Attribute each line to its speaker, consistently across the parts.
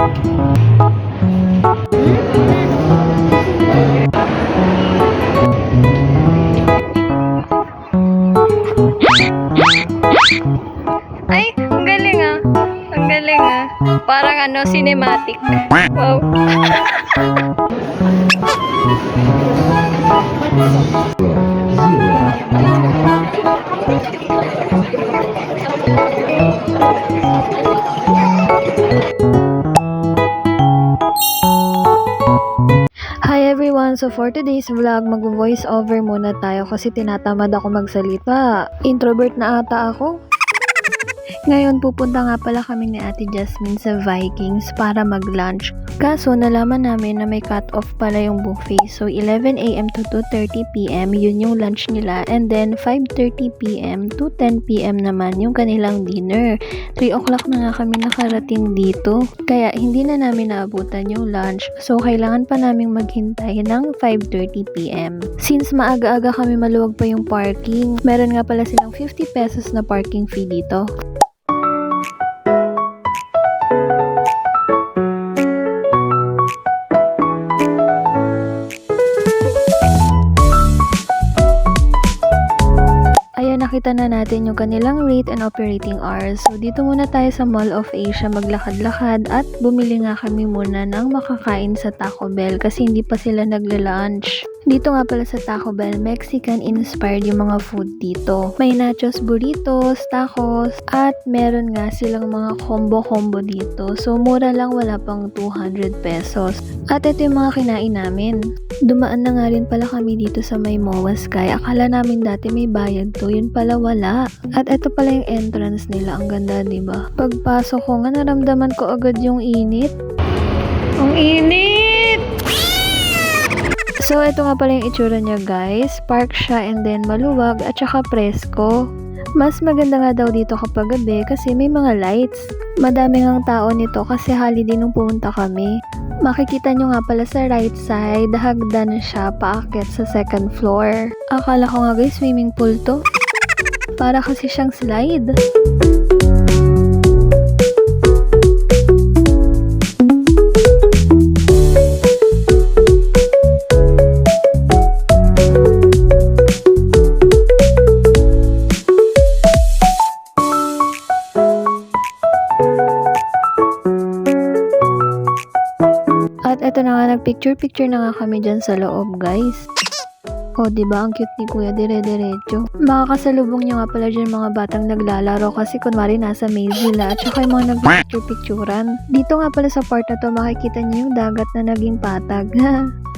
Speaker 1: Ay, ang galing ah. Ang galing ah. Parang ano, cinematic. Wow. Hi everyone! So for today's vlog, mag-voice over muna tayo kasi tinatamad ako magsalita. Introvert na ata ako. Ngayon, pupunta nga pala kami ni Ate Jasmine sa Vikings para mag-lunch. Kaso, nalaman namin na may cut-off pala yung buffet. So, 11 AM to 2:30 PM, yun yung lunch nila. And then, 5:30 PM to 10 PM naman yung kanilang dinner. 3 o'clock na nga kami nakarating dito. Kaya, hindi na namin naabutan yung lunch. So, kailangan pa naming maghintay ng 5:30 PM. Since maaga-aga kami, maluwag pa yung parking. Meron nga pala silang 50 pesos na parking fee dito. Nakita na natin yung kanilang rate and operating hours. So, dito muna tayo sa Mall of Asia maglakad-lakad at bumili nga kami muna ng makakain sa Taco Bell kasi hindi pa sila nagla-lunch. Dito nga pala sa Taco Bell, Mexican-inspired yung mga food dito. May nachos, burritos, tacos, at meron nga silang mga combo-combo dito. So, mura lang, wala pang 200 pesos. At ito yung mga kinain namin. Dumaan na nga rin pala kami dito sa may MOA Sky. Akala namin dati may bayad to, yun pala wala. At ito pala yung entrance nila. Ang ganda, diba? Pagpasok ko nga, naramdaman ko agad yung init. Ang init! So, ito nga pala yung itsura niya, guys. Park siya and then maluwag at saka presko. Mas maganda nga daw dito kapag gabi kasi may mga lights. Madami ngang tao nito kasi holiday nung pumunta kami. Makikita nyo nga pala sa right side, hagdan siya paakyat sa second floor. Akala ko nga guys, swimming pool to. Para kasi siyang slide. At eto na nga, nagpicture-picture na nga kami dyan sa loob, guys. O, diba? Ang cute ni Kuya, dire-diretso. Makakasalubong nyo nga pala dyan mga batang naglalaro kasi kunwari nasa maze nila at saka yung mga nagpicture-picturan. Dito nga pala sa part na to, makikita nyo yung dagat na naging patag.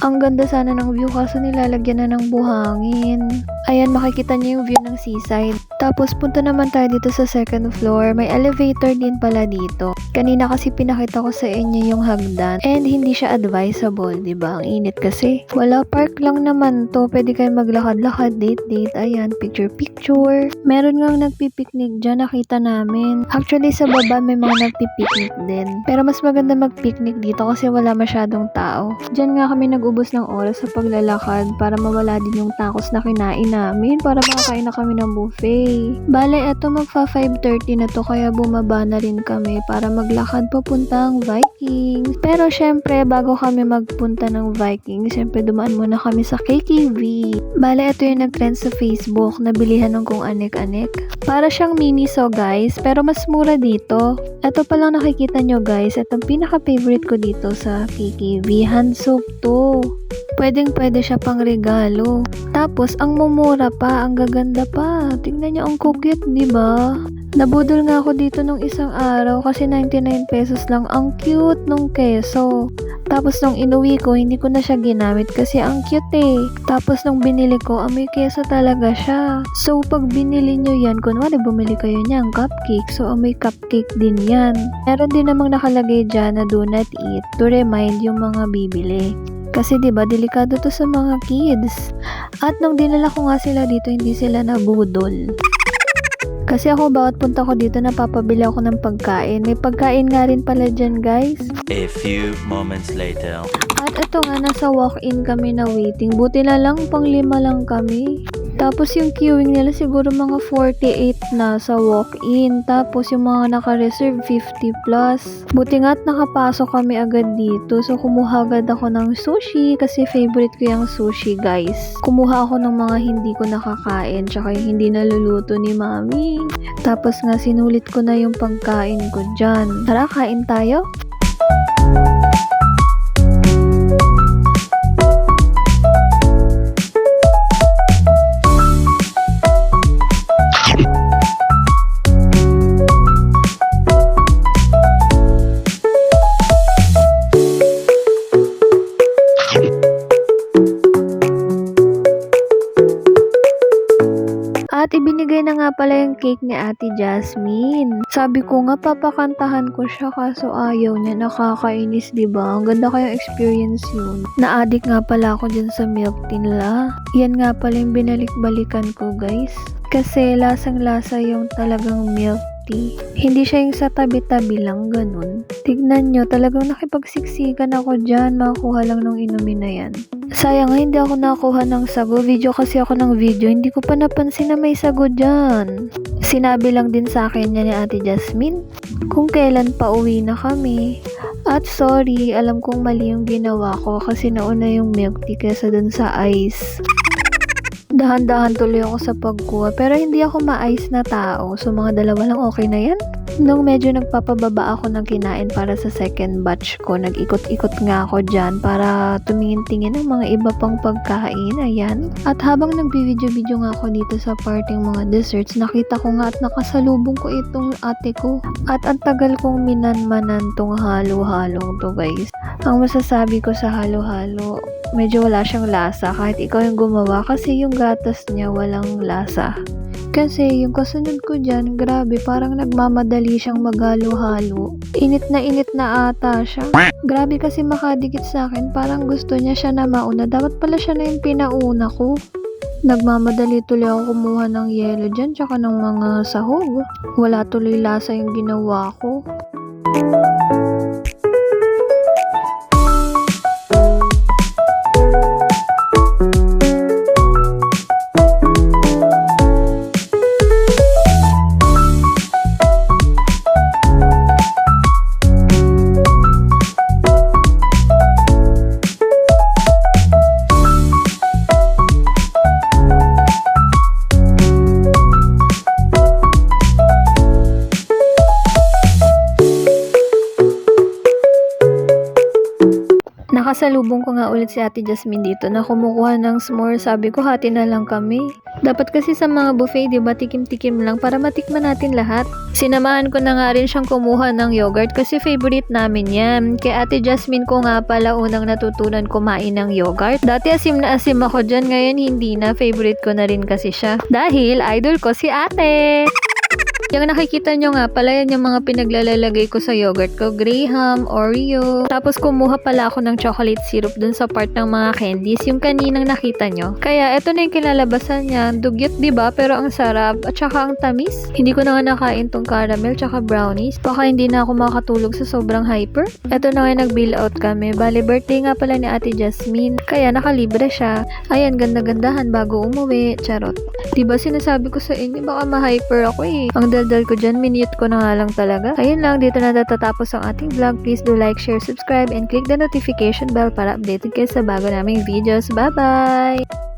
Speaker 1: Ang ganda sana ng view kaso nilalagyan na ng buhangin. Ayan, makikita nyo yung view ng seaside. Tapos, punta naman tayo dito sa second floor. May elevator din pala dito. Kanina kasi pinakita ko sa inyo yung hagdan. And hindi siya advisable, diba? Ang init kasi. Wala, park lang naman to. Pwede kayo maglakad-lakad, date-date. Ayan, picture-picture. Meron ngang nagpipiknik dyan, nakita namin. Actually, sa baba may mga nagpipiknik din. Pero mas maganda magpiknik dito kasi wala masyadong tao. Diyan nga kami nag-ubos ng oras sa paglalakad para mawala din yung takos na kinain namin para makakain na kami ng buffet. Bale, eto magfa 5:30 na to kaya bumaba na rin kami para maglakad papuntang Vikings. Pero syempre, bago kami magpunta ng Vikings, syempre dumaan muna kami sa KKV. Bale, ito yung nag-trend sa Facebook na bilihan ng kung anek-anek. Para siyang Miniso guys, pero mas mura dito. Ito palang nakikita nyo guys, itong pinaka-favorite ko dito sa KKV, hand soap to. Pwedeng-pwede siya pang regalo. Tapos, ang mumura pa, ang gaganda pa. Tingnan nyo, ang cute, diba? Nabudol nga ako dito nung isang araw kasi 99 pesos lang. Ang cute nung keso. Tapos, nung inuwi ko, hindi ko na siya ginamit kasi ang cute eh. Tapos, nung binili ko, amoy keso talaga siya. So, pag binili nyo yan, kunwari bumili kayo niyang cupcake. So, amoy cupcake din yan. Meron din namang nakalagay dyan na do not eat to remind yung mga bibili. Kasi 'di ba delikado to sa mga kids. At nung dinala ko nga sila dito, hindi sila nabudol. Kasi ako bawat punta ko dito napapabili ako ng pagkain. May pagkain nga rin pala dyan guys.
Speaker 2: A few moments later.
Speaker 1: At ito nga, nasa walk-in kami na waiting. Buti na lang, pang 5 lang kami. Tapos yung queuing nila siguro mga 48 na sa walk-in. Tapos yung mga naka-reserve 50 plus. Buti nga't nakapasok kami agad dito. So kumuha agad ako ng sushi kasi favorite ko yung sushi guys. Kumuha ako ng mga hindi ko nakakain tsaka yung hindi naluluto ni mami. Tapos nga sinulit ko na yung pagkain ko dyan. Tara, kain tayo. At ibinigay na nga pala yung cake ni Ate Jasmine. Sabi ko nga papakantahan ko siya kaso ayaw niya. Nakakainis, diba? Ang ganda kayong experience yun. Na-addict nga pala ako dyan sa milk tea nila. Yan nga pala yung binalik-balikan ko guys. Kasi lasang-lasa yung talagang milk tea. Hindi siya yung sa tabi-tabi lang, ganun. Tignan nyo, talagang nakipagsiksikan ako dyan. Makakuha lang nung inumin na yan. Sayang nga, hindi ako nakakuha ng sago. Video kasi ako ng video. Hindi ko pa napansin na may sago dyan. Sinabi lang din sa akin niya ni Ate Jasmine kung kailan pa uwi na kami. At sorry, alam kong mali yung ginawa ko kasi nauna yung milk tea kesa dun sa ice. Dahan-dahan tuloy ako sa pagkuha pero hindi ako ma-ice na tao. So mga dalawa lang okay na yan. Nung medyo nagpapababa ako ng kinain para sa second batch ko, nag-ikot-ikot nga ako dyan para tumingin-tingin ng mga iba pang pagkain. Ayan. At habang nagbi-video-video nga ako dito sa parting mga desserts, nakita ko nga at nakasalubong ko itong ate ko. At ang tagal kong minanmanan tong halo-halong to guys. Ang masasabi ko sa halo-halo, medyo wala siyang lasa kahit ikaw yung gumawa kasi yung gatas niya walang lasa. Kasi yung kasunod ko dyan, grabe, parang nagmamadali siyang maghalo-halo. Init na ata siya. Grabe kasi makadikit sa akin, parang gusto niya siya na mauna. Dapat pala siya na yung pinauna ko. Nagmamadali tuloy ako kumuha ng yelo dyan, tsaka ng mga sahog. Wala tuloy lasa yung ginawa ko. Nakasalubong ko nga ulit si Ate Jasmine dito na kumukuha ng s'more. Sabi ko, hati na lang kami. Dapat kasi sa mga buffet, diba, tikim-tikim lang para matikman natin lahat. Sinamahan ko na nga rin siyang kumuha ng yogurt kasi favorite namin yan. Kay Ate Jasmine ko nga pala unang natutunan kumain ng yogurt. Dati asim na asim ako dyan, ngayon hindi na. Favorite ko na rin kasi siya. Dahil idol ko si ate! Yung nakikita nyo nga pala, yan yung mga pinaglalagay ko sa yogurt ko. Graham, Oreo. Tapos kumuha pala ako ng chocolate syrup dun sa part ng mga candies. Yung kaninang nakita nyo. Kaya eto na yung kilalabasan niya. Dugyot diba? Pero ang sarap. At saka ang tamis. Hindi ko na nga nakain tong caramel tsaka brownies. Baka hindi na ako makatulog sa sobrang hyper. Eto na nga nag-bill out kami. Bale, birthday nga pala ni Ate Jasmine. Kaya nakalibre siya. Ayan, ganda-gandahan bago umuwi. Charot. Diba sinasabi ko sa inyo, baka ma-hyper ako eh. Ang daldal ko dyan, minute ko na nga lang talaga. Ayun lang, dito na natatapos ang ating vlog. Please do like, share, subscribe, and click the notification bell para updated kayo sa bago naming videos. Bye-bye!